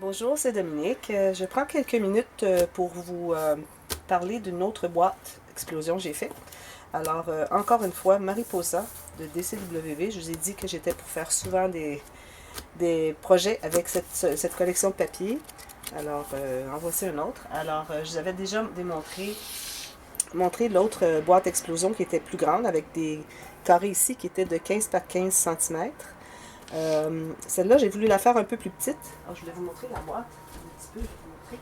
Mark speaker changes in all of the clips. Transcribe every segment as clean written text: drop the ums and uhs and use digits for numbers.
Speaker 1: Bonjour, c'est Dominique. Je prends quelques minutes pour vous parler d'une autre boîte explosion que j'ai faite. Alors, encore une fois, Mariposa de DCWV. Je vous ai dit que j'étais pour faire souvent des projets avec cette collection de papier. Alors, en voici un autre. Alors, je vous avais déjà montré l'autre boîte explosion qui était plus grande avec des carrés ici qui étaient de 15 par 15 cm. Celle-là, j'ai voulu la faire un peu plus petite. Alors, je vais vous montrer la boîte un petit peu. Je vais vous montrer.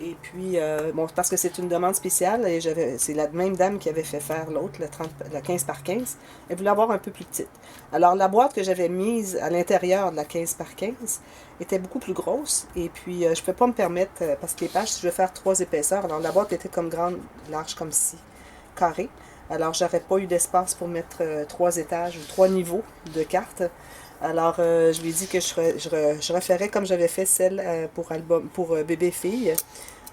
Speaker 1: Et puis, bon, parce que c'est une demande spéciale, et c'est la même dame qui avait fait faire l'autre, la 15 par 15. Elle voulait avoir un peu plus petite. Alors, la boîte que j'avais mise à l'intérieur de la 15 par 15 était beaucoup plus grosse. Et puis, je ne peux pas me permettre, parce que les pages, si je veux faire 3 épaisseurs, alors la boîte était comme grande, large comme ci, carrée. Alors, j'aurais pas eu d'espace pour mettre 3 étages ou 3 niveaux de cartes. Alors, je lui ai dit que je referais comme j'avais fait celle pour bébé-fille,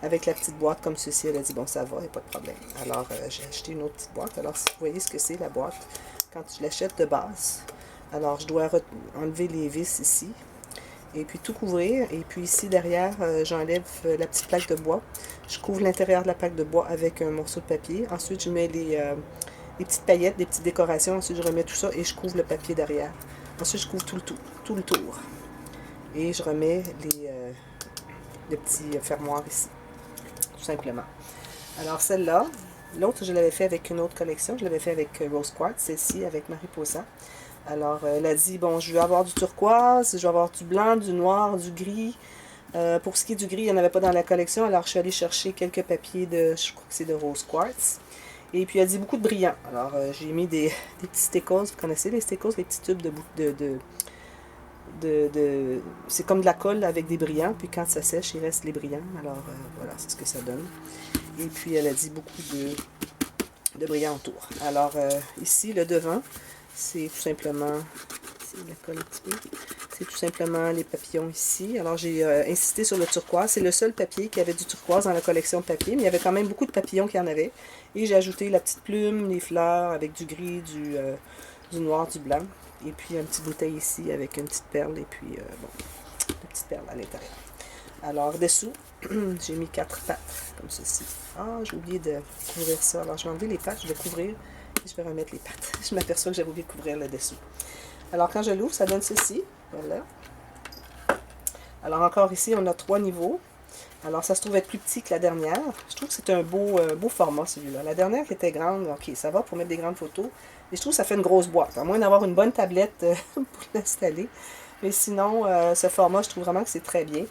Speaker 1: avec la petite boîte comme ceci. Elle a dit, bon, ça va, il n'y a pas de problème. Alors, j'ai acheté une autre petite boîte. Alors, si vous voyez ce que c'est, la boîte, quand je l'achète de base, alors, je dois enlever les vis ici, et puis tout couvrir. Et puis ici, derrière, j'enlève la petite plaque de bois. Je couvre l'intérieur de la plaque de bois avec un morceau de papier. Ensuite, je mets les petites paillettes, des petites décorations. Ensuite, je remets tout ça et je couvre le papier derrière. Ensuite, je couvre tout le tour. Et je remets les petits fermoirs ici, tout simplement. Alors, celle-là, l'autre, je l'avais fait avec une autre collection. Je l'avais fait avec Rose Quartz, celle-ci avec Mariposa. Alors, elle a dit, bon, je veux avoir du turquoise, je veux avoir du blanc, du noir, du gris. Pour ce qui est du gris, il n'y en avait pas dans la collection, alors je suis allée chercher quelques papiers je crois que c'est de Rose Quartz. Et puis, elle dit beaucoup de brillant. Alors, j'ai mis des petits stickers, vous connaissez les stickers, les petits tubes c'est comme de la colle avec des brillants, puis quand ça sèche, il reste les brillants. Alors, voilà, c'est ce que ça donne. Et puis, elle a dit beaucoup de brillants autour. Alors, ici, le devant, c'est tout simplement, la colle un petit peu, c'est tout simplement les papillons ici. Alors j'ai insisté sur le turquoise, c'est le seul papier qui avait du turquoise dans la collection de papier, mais il y avait quand même beaucoup de papillons qui en avaient. Et j'ai ajouté la petite plume, les fleurs avec du gris, du noir, du blanc. Et puis une petite bouteille ici avec une petite perle et puis bon, une petite perle à l'intérieur. Alors dessous, j'ai mis 4 pattes comme ceci. Ah, j'ai oublié de couvrir ça. Alors je vais enlever les pattes, je vais couvrir et je vais remettre les pattes. Je m'aperçois que j'avais oublié de couvrir le dessous. Alors quand je l'ouvre, ça donne ceci. Voilà. Alors encore ici, on a 3 niveaux. Alors ça se trouve être plus petit que la dernière. Je trouve que c'est un beau format celui-là. La dernière qui était grande, ok, ça va pour mettre des grandes photos. Et je trouve que ça fait une grosse boîte, à moins d'avoir une bonne tablette pour l'installer. Mais sinon, ce format, je trouve vraiment que c'est très bien.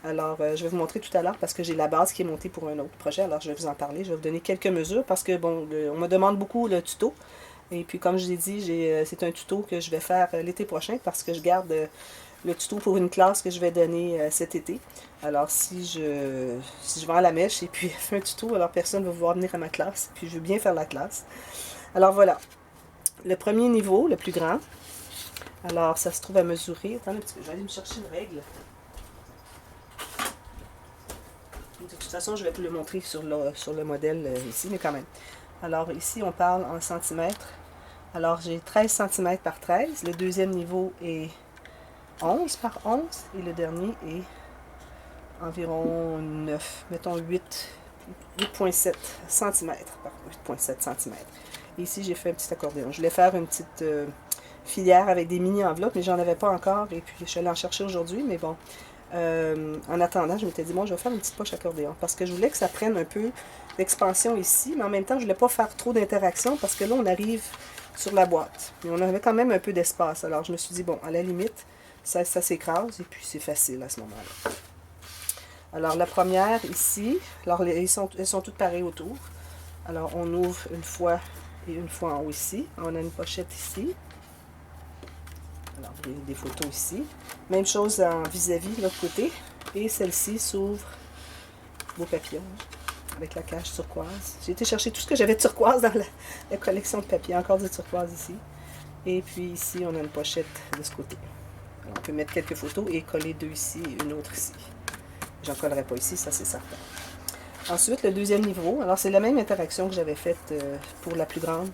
Speaker 1: Alors, je vais vous montrer tout à l'heure parce que j'ai la base qui est montée pour un autre projet. Alors, je vais vous en parler. Je vais vous donner quelques mesures parce que, bon, on me demande beaucoup le tuto. Et puis, comme je l'ai dit, c'est un tuto que je vais faire l'été prochain parce que je garde le tuto pour une classe que je vais donner cet été. Alors, si je vends la mèche et puis je fais un tuto, alors personne ne va vouloir venir à ma classe. Puis, je veux bien faire la classe. Alors, voilà. Le premier niveau, le plus grand. Alors, ça se trouve à mesurer. Attendez un petit peu, je vais aller me chercher une règle. De toute façon, je vais vous le montrer sur le modèle ici, mais quand même. Alors, ici, on parle en centimètres. Alors, j'ai 13 cm par 13. Le deuxième niveau est 11 par 11. Et le dernier est environ 9. Mettons 8,7 cm par 8,7 cm. Et ici, j'ai fait un petit accordéon. Je voulais faire une petite filière avec des mini-enveloppes, mais j'en avais pas encore. Et puis, je suis allée en chercher aujourd'hui, mais bon. En attendant, je m'étais dit, moi, je vais faire une petite poche accordéon. Parce que je voulais que ça prenne un peu d'expansion ici, mais en même temps, je voulais pas faire trop d'interaction parce que là, on arrive sur la boîte. Mais on avait quand même un peu d'espace. Alors, je me suis dit, bon, à la limite, ça s'écrase et puis c'est facile à ce moment-là. Alors, la première ici, alors elles sont toutes pareilles autour. Alors, on ouvre une fois et une fois en haut ici. On a une pochette ici. Alors, des photos ici. Même chose en vis-à-vis de l'autre côté. Et celle-ci s'ouvre, beau papillon, avec la cage turquoise. J'ai été chercher tout ce que j'avais de turquoise dans la collection de papier. Encore du turquoise ici. Et puis ici, on a une pochette de ce côté. Alors, on peut mettre quelques photos et coller deux ici et une autre ici. J'en collerai pas ici, ça c'est certain. Ensuite, le deuxième niveau. Alors, c'est la même interaction que j'avais faite pour la plus grande.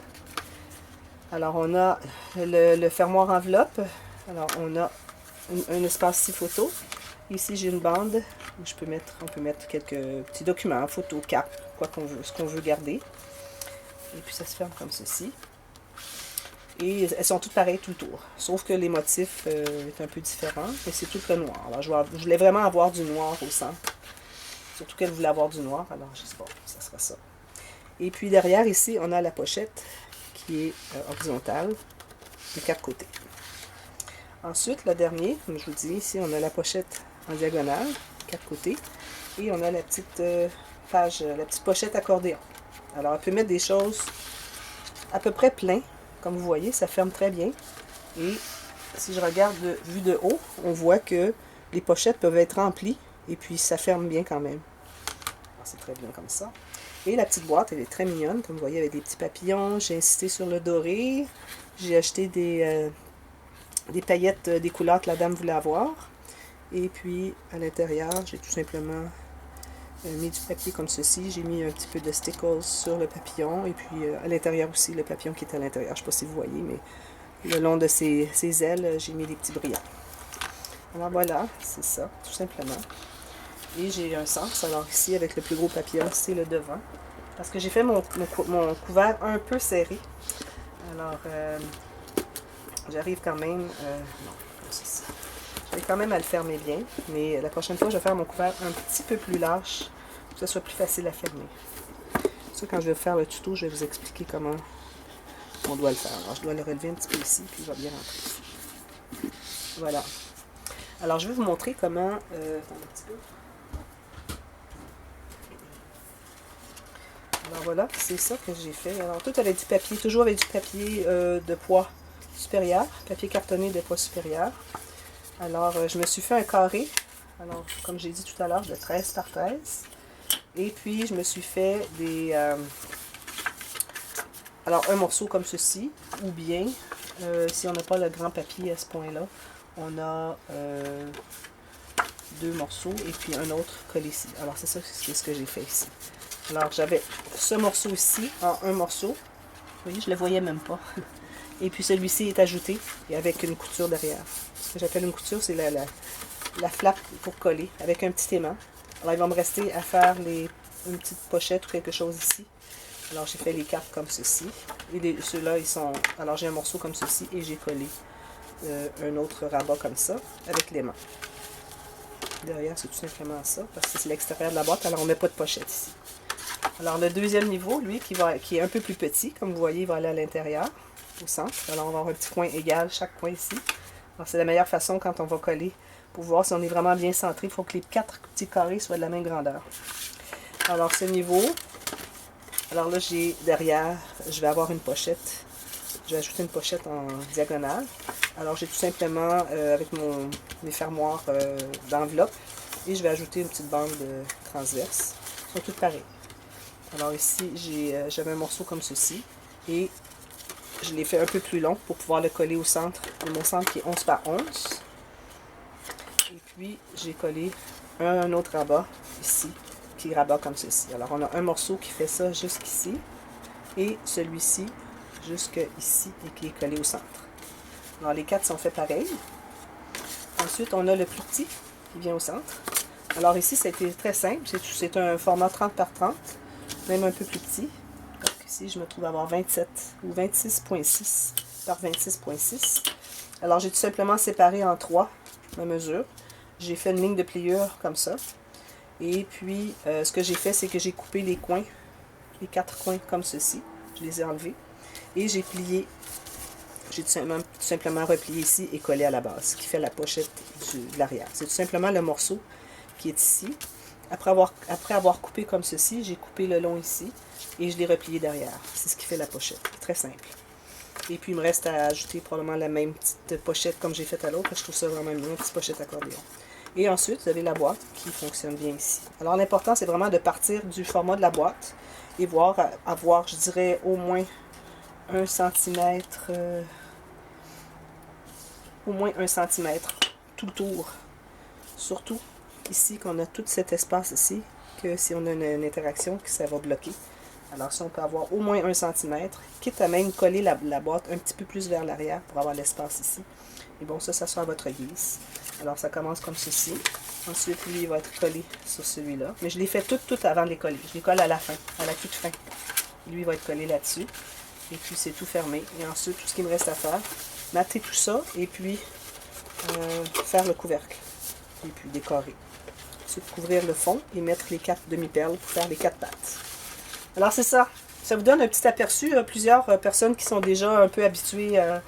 Speaker 1: Alors, on a le fermoir enveloppe. Alors, on a un espace ici photo. Ici, j'ai une bande où on peut mettre quelques petits documents, photos, cartes, quoi qu'on veut, ce qu'on veut garder. Et puis ça se ferme comme ceci. Et elles sont toutes pareilles tout le tour. Sauf que les motifs est un peu différents, mais c'est tout le noir. Alors je voulais vraiment avoir du noir au centre. Surtout qu'elle voulait avoir du noir, alors je sais pas, ça sera ça. Et puis derrière ici, on a la pochette qui est horizontale de 4 côtés. Ensuite, le dernier, comme je vous dis, ici on a la pochette en diagonale, 4 côtés. Et on a la petite la petite pochette accordéon. Alors elle peut mettre des choses à peu près plein. Comme vous voyez, ça ferme très bien. Et si je regarde vue de haut, on voit que les pochettes peuvent être remplies. Et puis ça ferme bien quand même. C'est très bien comme ça. Et la petite boîte, elle est très mignonne. Comme vous voyez, avec des petits papillons. J'ai insisté sur le doré. J'ai acheté des paillettes des couleurs que la dame voulait avoir. Et puis, à l'intérieur, j'ai tout simplement mis du papier comme ceci. J'ai mis un petit peu de stickers sur le papillon. Et puis, à l'intérieur aussi, le papillon qui est à l'intérieur. Je ne sais pas si vous voyez, mais le long de ses ailes, j'ai mis des petits brillants. Alors voilà, c'est ça, tout simplement. Et j'ai un sens. Alors ici, avec le plus gros papillon, c'est le devant. Parce que j'ai fait mon couvert un peu serré. Alors, j'arrive quand même... non, comme ceci. J'arrive quand même à le fermer bien. Mais la prochaine fois, je vais faire mon couvert un petit peu plus large. Pour que ce soit plus facile à fermer. Ça, quand je vais faire le tuto, je vais vous expliquer comment on doit le faire. Alors, je dois le relever un petit peu ici, puis il va bien rentrer. Voilà. Alors, je vais vous montrer comment... attends un petit peu. Alors voilà, c'est ça que j'ai fait. Alors tout avec du papier, toujours avec du papier de poids supérieur, papier cartonné de poids supérieur. Alors je me suis fait un carré, alors comme j'ai dit tout à l'heure, de 13 par 13. Et puis je me suis fait des... alors un morceau comme ceci, ou bien, si on n'a pas le grand papier à ce point-là, on a 2 morceaux et puis un autre collé ici. Alors c'est ça, c'est ce que j'ai fait ici. Alors, j'avais ce morceau-ci en un morceau. Vous voyez, je ne le voyais même pas. Et puis, celui-ci est ajouté et avec une couture derrière. Ce que j'appelle une couture, c'est la flappe pour coller avec un petit aimant. Alors, il va me rester à faire une petite pochette ou quelque chose ici. Alors, j'ai fait les cartes comme ceci. Et ceux-là, ils sont... Alors, j'ai un morceau comme ceci et j'ai collé un autre rabat comme ça avec l'aimant. Derrière, c'est tout simplement ça, parce que c'est l'extérieur de la boîte, alors on ne met pas de pochette ici. Alors, le deuxième niveau, lui, qui est un peu plus petit, comme vous voyez, il va aller à l'intérieur, au centre. Alors, on va avoir un petit coin égal, chaque coin ici. Alors, c'est la meilleure façon quand on va coller, pour voir si on est vraiment bien centré. Il faut que les 4 petits carrés soient de la même grandeur. Alors, ce niveau, alors là, j'ai derrière, je vais avoir une pochette. Je vais ajouter une pochette en diagonale. Alors, j'ai tout simplement, avec mes fermoirs d'enveloppe, et je vais ajouter une petite bande transverse. Ils sont toutes pareilles. Alors ici, j'avais un morceau comme ceci, et je l'ai fait un peu plus long pour pouvoir le coller au centre. Et mon centre qui est 11 par 11. Et puis, j'ai collé un autre rabat ici, qui rabat comme ceci. Alors, on a un morceau qui fait ça jusqu'ici, et celui-ci jusqu'ici, et qui est collé au centre. Alors, les 4 sont faits pareil. Ensuite, on a le plus petit qui vient au centre. Alors ici, c'était très simple. C'est un format 30 par 30, même un peu plus petit. Donc ici, je me trouve à avoir 27 ou 26,6 par 26,6. Alors, j'ai tout simplement séparé en 3 ma mesure. J'ai fait une ligne de pliure comme ça. Et puis, ce que j'ai fait, c'est que j'ai coupé les coins, les 4 coins comme ceci. Je les ai enlevés. Et j'ai plié. J'ai tout simplement replié ici et collé à la base, ce qui fait la pochette de l'arrière. C'est tout simplement le morceau qui est ici. Après avoir coupé comme ceci, j'ai coupé le long ici et je l'ai replié derrière. C'est ce qui fait la pochette. Très simple. Et puis, il me reste à ajouter probablement la même petite pochette comme j'ai fait à l'autre. Je trouve ça vraiment bien, une petite pochette accordéon. Et ensuite, vous avez la boîte qui fonctionne bien ici. Alors, l'important, c'est vraiment de partir du format de la boîte et avoir, je dirais, au moins 1 cm, tout le tour. Surtout ici, qu'on a tout cet espace ici, que si on a une interaction, que ça va bloquer. Alors si on peut avoir au moins 1 cm, quitte à même coller la boîte un petit peu plus vers l'arrière pour avoir l'espace ici. Et bon, ça sera à votre guise. Alors, ça commence comme ceci. Ensuite, lui, il va être collé sur celui-là. Mais je les fais toutes avant de les coller. Je les colle à la fin, à la toute fin. Lui, il va être collé là-dessus. Et puis, c'est tout fermé. Et ensuite, tout ce qu'il me reste à faire, mater tout ça et puis faire le couvercle. Et puis, décorer. Ensuite, couvrir le fond et mettre les 4 demi-perles pour faire les 4 pattes. Alors, c'est ça. Ça vous donne un petit aperçu. Plusieurs personnes qui sont déjà un peu habituées, un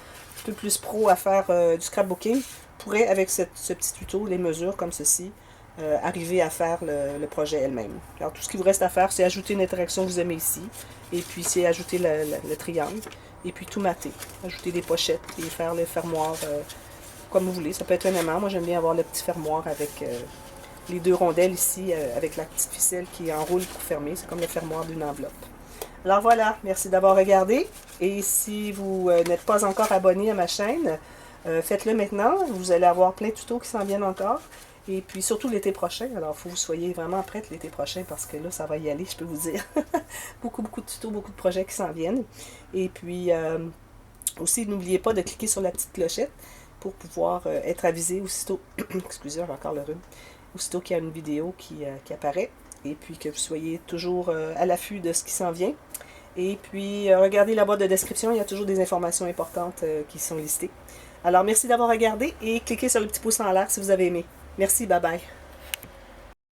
Speaker 1: peu plus pro à faire du scrapbooking, pourraient, avec ce petit tuto, les mesures comme ceci, arriver à faire le projet elle-même. Alors, tout ce qu'il vous reste à faire, c'est ajouter une interaction que vous aimez ici. Et puis, c'est ajouter le triangle. Et puis, tout mater. Ajouter des pochettes et faire le fermoir comme vous voulez. Ça peut être un aimant. Moi, j'aime bien avoir le petit fermoir avec les 2 rondelles ici, avec la petite ficelle qui enroule pour fermer. C'est comme le fermoir d'une enveloppe. Alors voilà, merci d'avoir regardé. Et si vous n'êtes pas encore abonné à ma chaîne, faites-le maintenant. Vous allez avoir plein de tutos qui s'en viennent encore. Et puis surtout l'été prochain. Alors il faut que vous soyez vraiment prête l'été prochain parce que là, ça va y aller, je peux vous dire. beaucoup de tutos, beaucoup de projets qui s'en viennent. Et puis aussi, n'oubliez pas de cliquer sur la petite clochette pour pouvoir être avisé aussitôt. Excusez, j'ai encore le rhume. Aussitôt qu'il y a une vidéo qui apparaît. Et puis que vous soyez toujours à l'affût de ce qui s'en vient. Et puis, regardez la boîte de description, il y a toujours des informations importantes qui sont listées. Alors, merci d'avoir regardé et cliquez sur le petit pouce en l'air si vous avez aimé. Merci, bye bye.